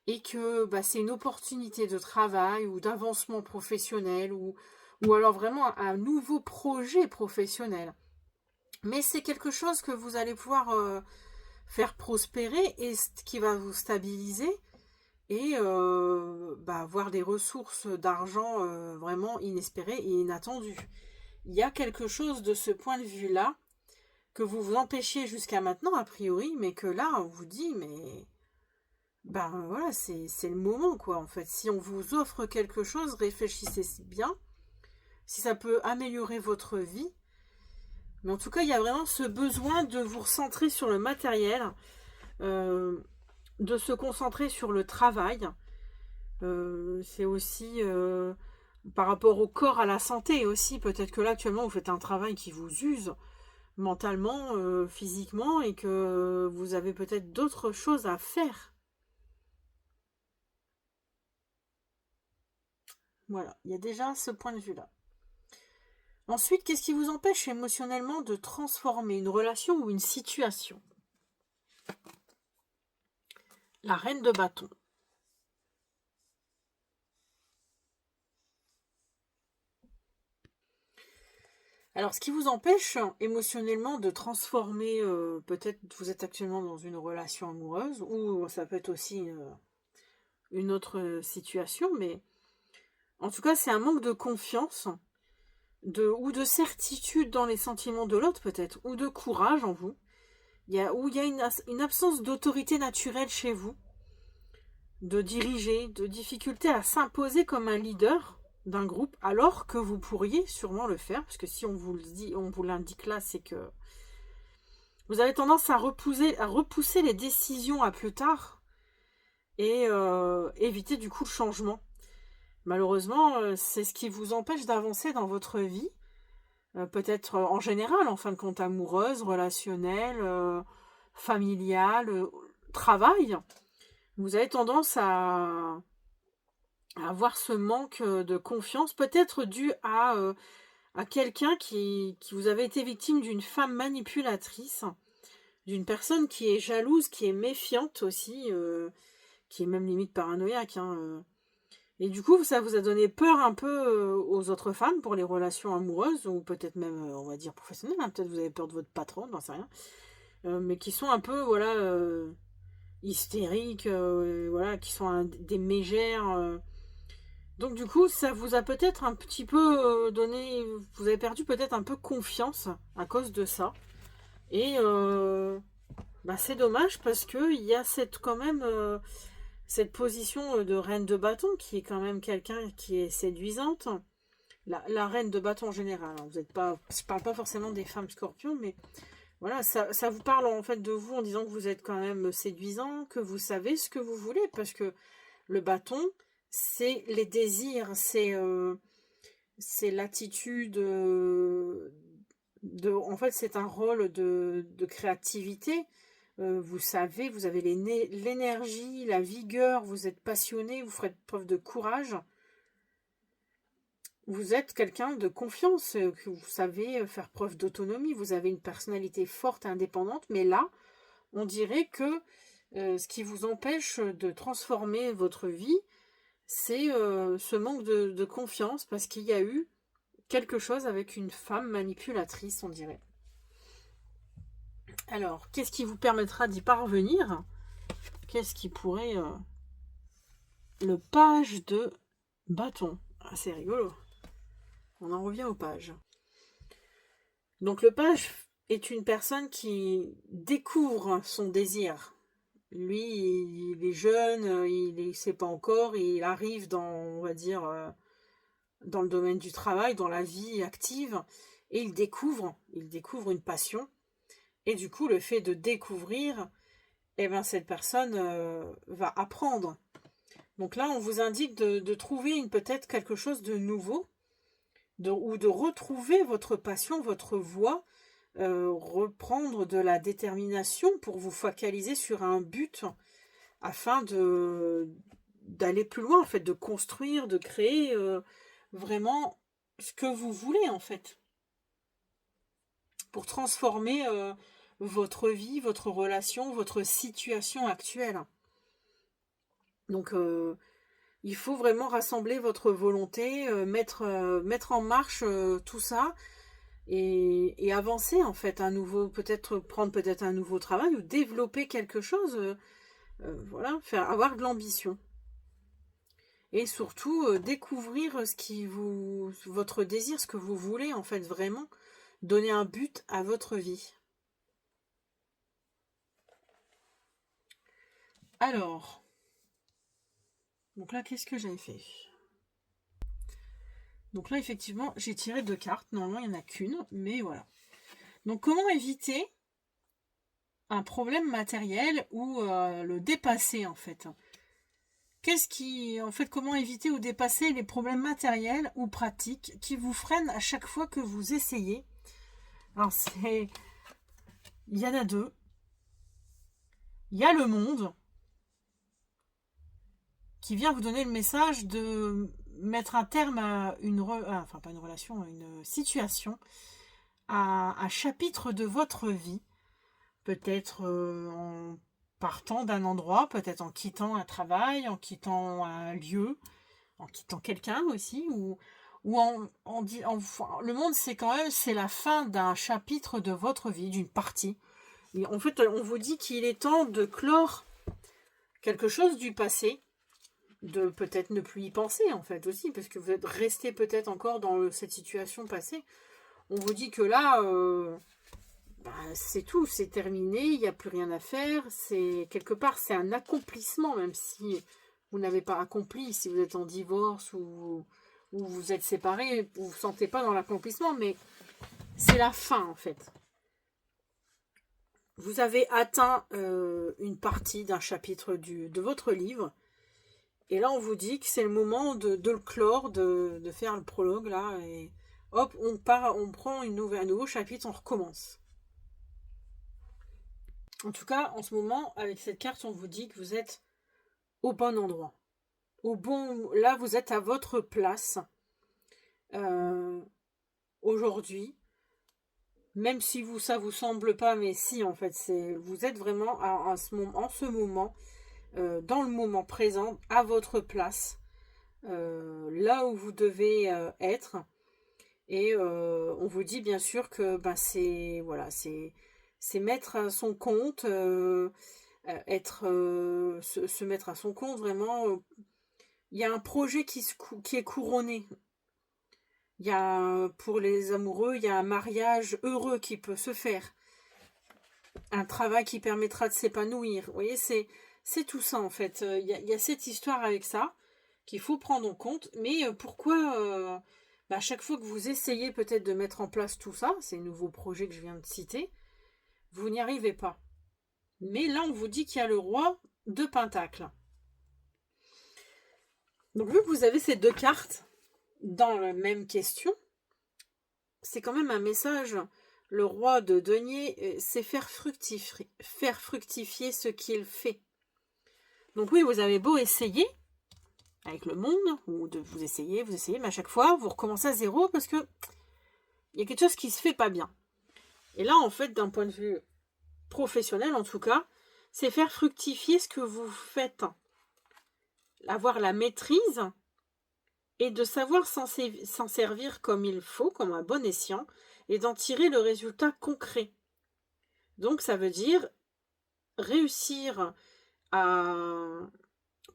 et que c'est une opportunité de travail ou d'avancement professionnel, ou alors vraiment un nouveau projet professionnel. Mais c'est quelque chose que vous allez pouvoir faire prospérer et qui va vous stabiliser et avoir des ressources d'argent vraiment inespérées et inattendues. Il y a quelque chose de ce point de vue-là que vous vous empêchiez jusqu'à maintenant, a priori, mais que là, on vous dit, mais voilà, c'est le moment, quoi, en fait. Si on vous offre quelque chose, réfléchissez bien, si ça peut améliorer votre vie. Mais en tout cas, il y a vraiment ce besoin de vous recentrer sur le matériel, de se concentrer sur le travail. C'est aussi par rapport au corps, à la santé aussi. Peut-être que là, actuellement, vous faites un travail qui vous use. mentalement, physiquement, et que vous avez peut-être d'autres choses à faire. Voilà, il y a déjà ce point de vue-là. Ensuite, qu'est-ce qui vous empêche émotionnellement de transformer une relation ou une situation? La reine de bâton. Alors, ce qui vous empêche émotionnellement de transformer, peut-être vous êtes actuellement dans une relation amoureuse, ou ça peut être aussi une autre situation, mais en tout cas, c'est un manque de confiance, ou de certitude dans les sentiments de l'autre peut-être, ou de courage en vous. Il y a une absence d'autorité naturelle chez vous, de diriger, de difficulté à s'imposer comme un leader d'un groupe, alors que vous pourriez sûrement le faire, parce que si on vous le dit, on vous l'indique là, c'est que vous avez tendance à repousser les décisions à plus tard et éviter du coup le changement. Malheureusement, c'est ce qui vous empêche d'avancer dans votre vie, peut-être en général, en fin de compte, amoureuse, relationnelle, familiale, travail. Vous avez tendance à avoir ce manque de confiance, peut-être dû à quelqu'un qui vous avait été victime d'une femme manipulatrice, d'une personne qui est jalouse, qui est méfiante aussi, qui est même limite paranoïaque, hein. Et du coup, ça vous a donné peur un peu aux autres femmes pour les relations amoureuses, ou peut-être même, on va dire, professionnelles, hein. Peut-être vous avez peur de votre patron, j'en sais rien. Mais qui sont un peu, voilà, hystériques, voilà, qui sont des mégères. Donc du coup, ça vous a peut-être un petit peu donné, vous avez perdu peut-être un peu confiance à cause de ça. Et c'est dommage parce que il y a quand même cette position de reine de bâton qui est quand même quelqu'un qui est séduisante. La reine de bâton en général, hein. Vous êtes pas, je parle pas forcément des femmes scorpions, mais voilà, ça vous parle en fait de vous en disant que vous êtes quand même séduisant, que vous savez ce que vous voulez, parce que le bâton, c'est les désirs, c'est l'attitude en fait, c'est un rôle de créativité. Vous savez, vous avez l'énergie, la vigueur, vous êtes passionné, vous ferez preuve de courage. Vous êtes quelqu'un de confiance, que vous savez faire preuve d'autonomie, vous avez une personnalité forte et indépendante, mais là, on dirait que ce qui vous empêche de transformer votre vie, c'est ce manque de confiance, parce qu'il y a eu quelque chose avec une femme manipulatrice, on dirait. Alors, qu'est-ce qui vous permettra d'y parvenir? Qu'est-ce qui pourrait... Le page de bâton. Ah, c'est rigolo. On en revient au page. Donc le page est une personne qui découvre son désir. Lui, il est jeune, il ne sait pas encore, il arrive dans, on va dire, dans le domaine du travail, dans la vie active, et il découvre une passion. Et du coup, le fait de découvrir, cette personne va apprendre. Donc là, on vous indique de trouver peut-être quelque chose de nouveau, ou de retrouver votre passion, votre voie, reprendre de la détermination pour vous focaliser sur un but afin d'aller plus loin, en fait, de construire, de créer vraiment ce que vous voulez, en fait, pour transformer votre vie, votre relation, votre situation actuelle. Donc, il faut vraiment rassembler votre volonté, mettre en marche tout ça et avancer, en fait, prendre peut-être un nouveau travail ou développer quelque chose, voilà, avoir de l'ambition. Et surtout, découvrir votre désir, ce que vous voulez, en fait, vraiment donner un but à votre vie. Alors, donc là, qu'est-ce que j'ai fait? Donc là, effectivement, j'ai tiré 2 cartes. Normalement, il n'y en a qu'une, mais voilà. Donc, comment éviter un problème matériel ou le dépasser, en fait? Comment éviter ou dépasser les problèmes matériels ou pratiques qui vous freinent à chaque fois que vous essayez? Alors, Il y en a deux. Il y a le monde qui vient vous donner le message de mettre un terme à enfin pas une relation, à une situation, à un chapitre de votre vie, peut-être en partant d'un endroit, peut-être en quittant un travail, en quittant un lieu, en quittant quelqu'un aussi, ou enfin, le monde c'est quand même c'est la fin d'un chapitre de votre vie, d'une partie. Et en fait, on vous dit qu'il est temps de clore quelque chose du passé, de peut-être ne plus y penser en fait aussi, parce que vous êtes resté peut-être encore dans cette situation passée. On vous dit que là, c'est tout, c'est terminé, il n'y a plus rien à faire. C'est quelque part, c'est un accomplissement, même si vous n'avez pas accompli, si vous êtes en divorce ou vous êtes séparés, vous ne vous sentez pas dans l'accomplissement, mais c'est la fin en fait. Vous avez atteint une partie d'un chapitre de votre livre. Et là, on vous dit que c'est le moment de le clore, de faire le prologue, là, et hop, on prend un nouveau chapitre, on recommence. En tout cas, en ce moment, avec cette carte, on vous dit que vous êtes au bon endroit. Là, vous êtes à votre place aujourd'hui. Même si ça vous semble pas, mais si, en fait, vous êtes vraiment en ce moment, dans le moment présent, à votre place. Là où vous devez être, et on vous dit bien sûr que c'est mettre à son compte, se mettre à son compte vraiment. Il y a un projet qui est couronné. Il y a, pour les amoureux, il y a un mariage heureux qui peut se faire, un travail qui permettra de s'épanouir. Vous voyez, c'est tout ça en fait. Il y a cette histoire avec ça qu'il faut prendre en compte. Mais pourquoi à chaque fois que vous essayez peut-être de mettre en place tout ça, ces nouveaux projets que je viens de citer, vous n'y arrivez pas. Mais là, on vous dit qu'il y a le roi de Pentacle. Donc vu que vous avez ces deux cartes dans la même question, c'est quand même un message. Le roi de denier, c'est faire fructifier ce qu'il fait. Donc oui, vous avez beau essayer avec le monde, ou de vous essayez, mais à chaque fois, vous recommencez à zéro parce que il y a quelque chose qui se fait pas bien. Et là, en fait, d'un point de vue professionnel, en tout cas, c'est faire fructifier ce que vous faites. Avoir la maîtrise et de savoir s'en servir comme il faut, comme un bon escient, et d'en tirer le résultat concret. Donc, ça veut dire réussir à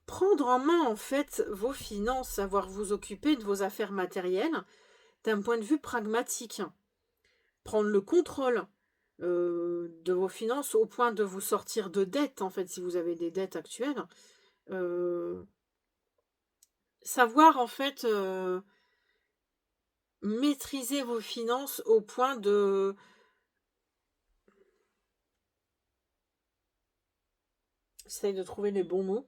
prendre en main, en fait, vos finances, savoir vous occuper de vos affaires matérielles d'un point de vue pragmatique. Prendre le contrôle de vos finances au point de vous sortir de dettes, en fait, si vous avez des dettes actuelles. Savoir, en fait, maîtriser vos finances au point de... J'essaye de trouver les bons mots.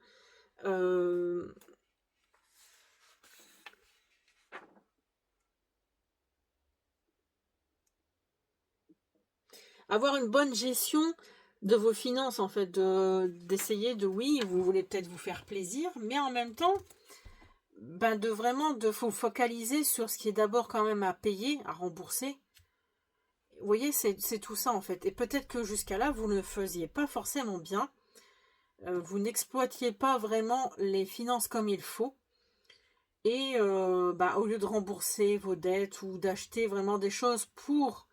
Avoir une bonne gestion de vos finances, en fait, d'essayer oui, vous voulez peut-être vous faire plaisir, mais en même temps, de vous focaliser sur ce qui est d'abord quand même à payer, à rembourser. Vous voyez, c'est tout ça, en fait. Et peut-être que jusqu'à là, vous ne faisiez pas forcément bien, vous n'exploitiez pas vraiment les finances comme il faut, et au lieu de rembourser vos dettes ou d'acheter vraiment des choses pour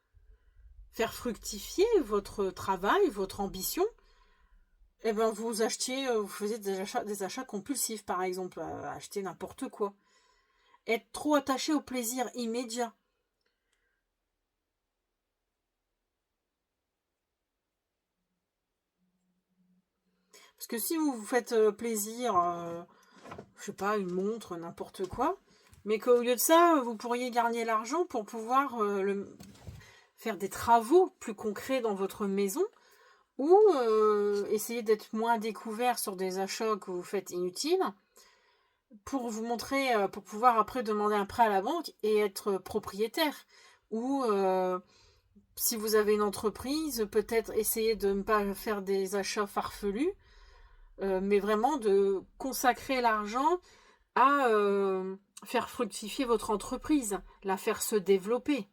faire fructifier votre travail, votre ambition, vous faisiez des achats compulsifs, par exemple, acheter n'importe quoi. Être trop attaché au plaisir immédiat. Parce que si vous vous faites plaisir, je sais pas, une montre, n'importe quoi, mais qu'au lieu de ça, vous pourriez gagner l'argent pour pouvoir faire des travaux plus concrets dans votre maison, ou essayer d'être moins découvert sur des achats que vous faites inutiles, pour vous montrer, pour pouvoir après demander un prêt à la banque et être propriétaire, ou Si vous avez une entreprise, peut-être essayer de ne pas faire des achats farfelus, mais vraiment de consacrer l'argent à faire fructifier votre entreprise, la faire se développer.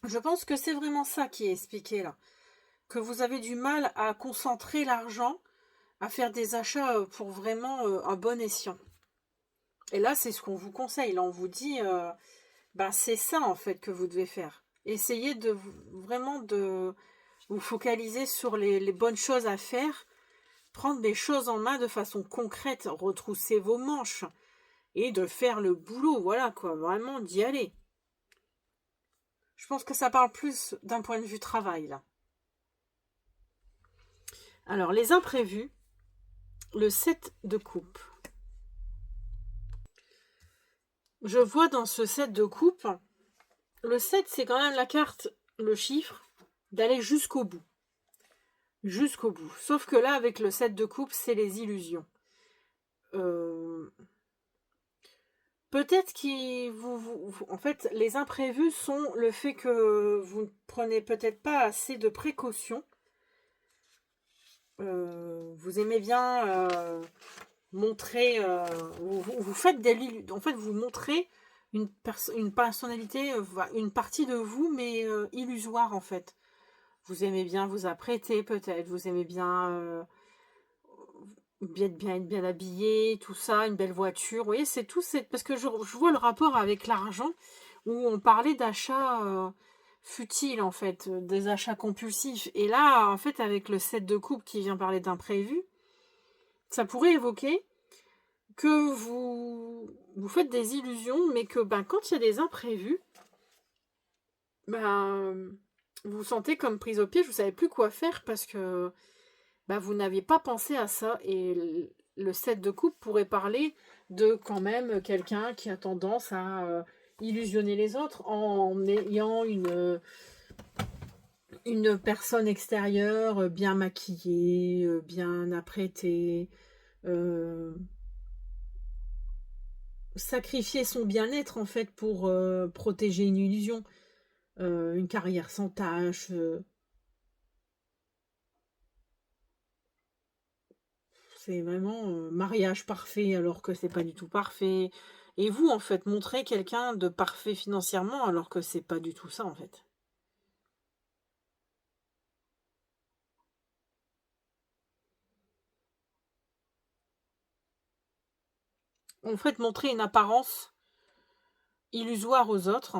Je pense que c'est vraiment ça qui est expliqué là. Que vous avez du mal à concentrer l'argent, à faire des achats pour vraiment un bon escient. Et là, c'est ce qu'on vous conseille. Là, on vous dit, c'est ça en fait que vous devez faire. Essayez de vraiment de vous focaliser sur les bonnes choses à faire, prendre des choses en main de façon concrète, retrousser vos manches et de faire le boulot, voilà quoi, vraiment d'y aller. Je pense que ça parle plus d'un point de vue travail là. Alors, les imprévus, le 7 de coupe. Je vois dans ce 7 de coupe, le 7 c'est quand même la carte, le chiffre, d'aller jusqu'au bout. Jusqu'au bout. Sauf que là, avec le 7 de coupe, c'est les illusions. Peut-être en fait, les imprévus sont le fait que vous ne prenez peut-être pas assez de précautions. Vous aimez bien montrer, vous faites en fait, vous montrez une personnalité, une partie de vous, mais illusoire en fait. Vous aimez bien vous apprêter peut-être, vous aimez bien être bien habillé, tout ça, une belle voiture. Vous voyez, c'est tout. Parce que je vois le rapport avec l'argent où on parlait d'achats futiles, en fait, des achats compulsifs. Et là, en fait, avec le 7 de coupe qui vient parler d'imprévu, ça pourrait évoquer que vous faites des illusions, mais que quand il y a des imprévus, vous vous sentez comme prise au piège, vous ne savez plus quoi faire parce que vous n'aviez pas pensé à ça. Et le 7 de coupe pourrait parler de quand même quelqu'un qui a tendance à illusionner les autres en ayant une personne extérieure bien maquillée, bien apprêtée, sacrifier son bien-être en fait pour protéger une illusion, une carrière sans tâche. C'est vraiment mariage parfait alors que c'est pas du tout parfait. Et vous, en fait, montrez quelqu'un de parfait financièrement alors que c'est pas du tout ça, en fait. En fait, montrer une apparence illusoire aux autres,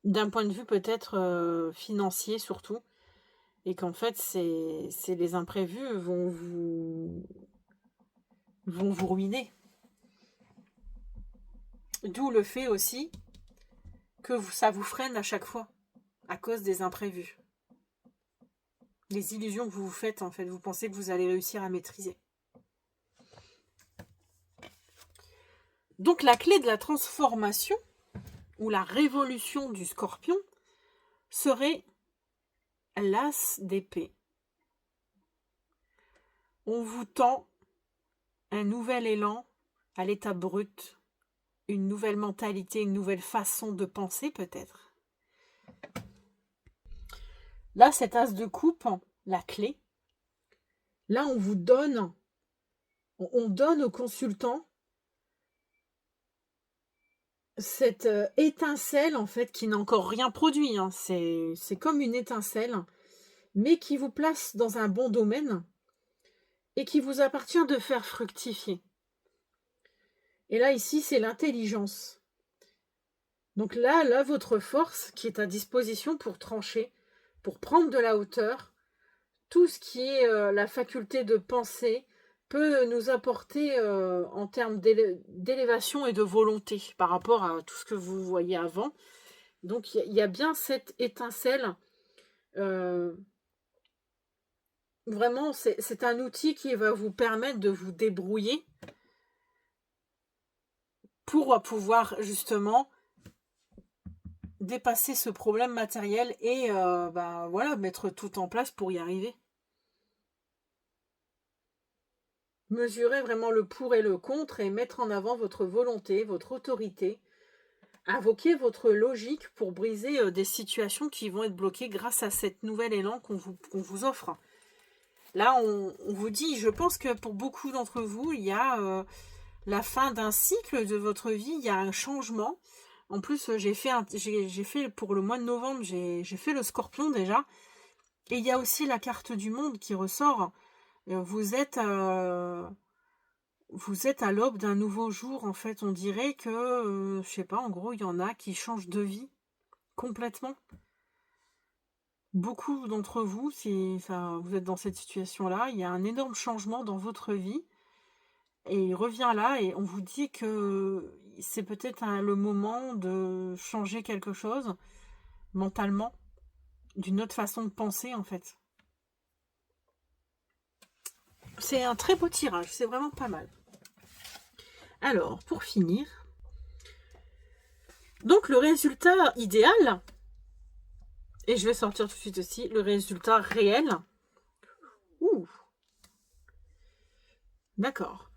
d'un point de vue peut-être financier surtout, et qu'en fait, c'est les imprévus vont vous ruiner. D'où le fait aussi que ça vous freine à chaque fois, à cause des imprévus. Les illusions que vous vous faites, en fait, vous pensez que vous allez réussir à maîtriser. Donc la clé de la transformation, ou la révolution du scorpion, serait l'as d'épée. On vous tend un nouvel élan à l'état brut, une nouvelle mentalité, une nouvelle façon de penser peut-être. Là, cet as de coupe, la clé, là on vous donne, on donne au consultant cette étincelle en fait qui n'a encore rien produit, hein. C'est comme une étincelle, mais qui vous place dans un bon domaine et qui vous appartient de faire fructifier. Et là, ici, c'est l'intelligence. Donc là, votre force qui est à disposition pour trancher, pour prendre de la hauteur, tout ce qui est la faculté de penser peut nous apporter en termes d'élévation et de volonté par rapport à tout ce que vous voyez avant. Donc il y a bien cette étincelle. Vraiment, c'est un outil qui va vous permettre de vous débrouiller pour pouvoir justement dépasser ce problème matériel et voilà, mettre tout en place pour y arriver. Mesurer vraiment le pour et le contre et mettre en avant votre volonté, votre autorité, invoquez votre logique pour briser des situations qui vont être bloquées grâce à cet nouvel élan qu'on vous offre. Là, on vous dit, je pense que pour beaucoup d'entre vous, il y a la fin d'un cycle de votre vie, il y a un changement. En plus, j'ai fait pour le mois de novembre, j'ai fait le Scorpion déjà. Et il y a aussi la carte du monde qui ressort. Vous êtes à l'aube d'un nouveau jour, en fait. On dirait que, je sais pas, en gros, il y en a qui changent de vie complètement. Beaucoup d'entre vous, si vous êtes dans cette situation-là, il y a un énorme changement dans votre vie. Et il revient là et on vous dit que c'est peut-être le moment de changer quelque chose mentalement, d'une autre façon de penser en fait. C'est un très beau tirage, c'est vraiment pas mal. Alors, pour finir, donc le résultat idéal, et je vais sortir tout de suite aussi, le résultat réel. Ouh. D'accord.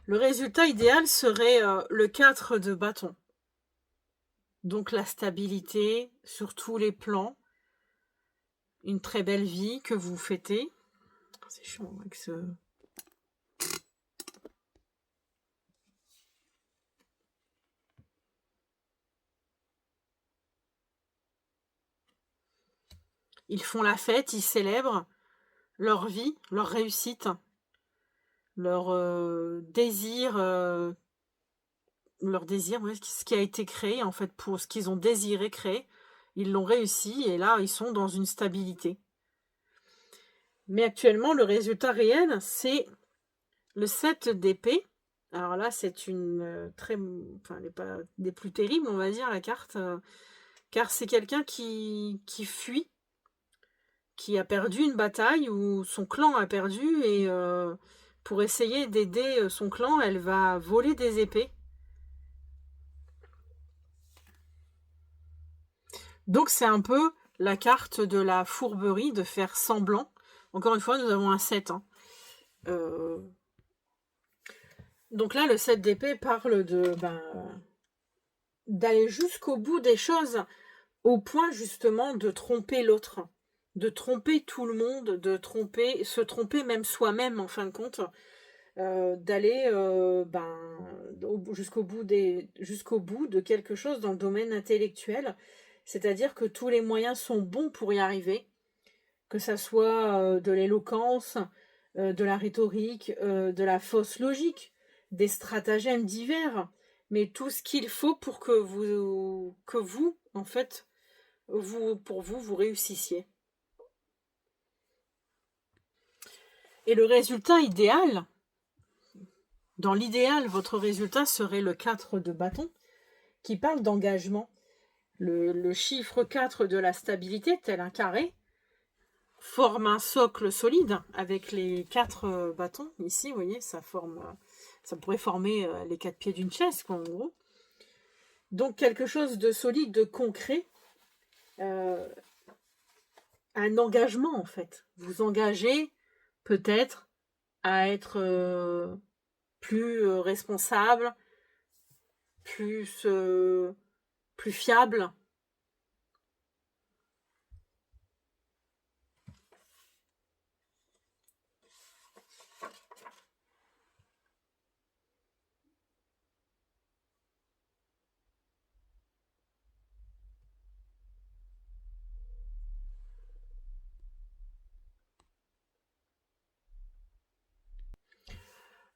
Le résultat idéal serait le 4 de bâton. Donc la stabilité sur tous les plans. Une très belle vie que vous fêtez. C'est chiant avec ce... Ils font la fête, ils célèbrent leur vie, leur réussite, leur désir, ce qui a été créé, en fait, pour ce qu'ils ont désiré créer. Ils l'ont réussi et là, ils sont dans une stabilité. Mais actuellement, le résultat réel, c'est le 7 d'épée. Alors là, c'est une très... Enfin, elle n'est pas des plus terribles, on va dire, la carte. Car c'est quelqu'un qui fuit, qui a perdu une bataille ou son clan a perdu et pour essayer d'aider son clan, elle va voler des épées. Donc c'est un peu la carte de la fourberie, de faire semblant. Encore une fois, nous avons un 7. Hein. Donc là, le 7 d'épée parle de d'aller jusqu'au bout des choses, au point justement de tromper l'autre, de tromper tout le monde, se tromper même soi-même en fin de compte, d'aller jusqu'au bout de quelque chose dans le domaine intellectuel. C'est-à-dire que tous les moyens sont bons pour y arriver, que ça soit de l'éloquence, de la rhétorique, de la fausse logique, des stratagèmes divers, mais tout ce qu'il faut pour que vous, en fait, vous réussissiez. Et le résultat idéal, dans l'idéal, votre résultat serait le 4 de bâton, qui parle d'engagement. Le chiffre 4 de la stabilité, tel un carré, forme un socle solide avec les 4 bâtons. Ici, vous voyez, ça pourrait former les 4 pieds d'une chaise, quoi, en gros. Donc, quelque chose de solide, de concret. Un engagement, en fait. Vous engagez peut-être à être plus responsable, plus fiable.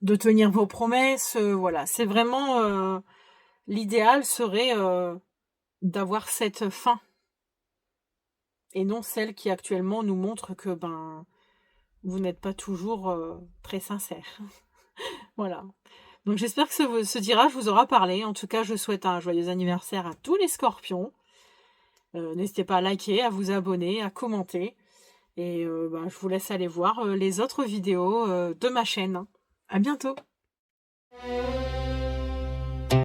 De tenir vos promesses, voilà. C'est vraiment... l'idéal serait d'avoir cette fin. Et non celle qui actuellement nous montre que vous n'êtes pas toujours très sincère. Voilà. Donc j'espère que ce tirage vous aura parlé. En tout cas, je souhaite un joyeux anniversaire à tous les scorpions. N'hésitez pas à liker, à vous abonner, à commenter. Et je vous laisse aller voir les autres vidéos de ma chaîne. À bientôt!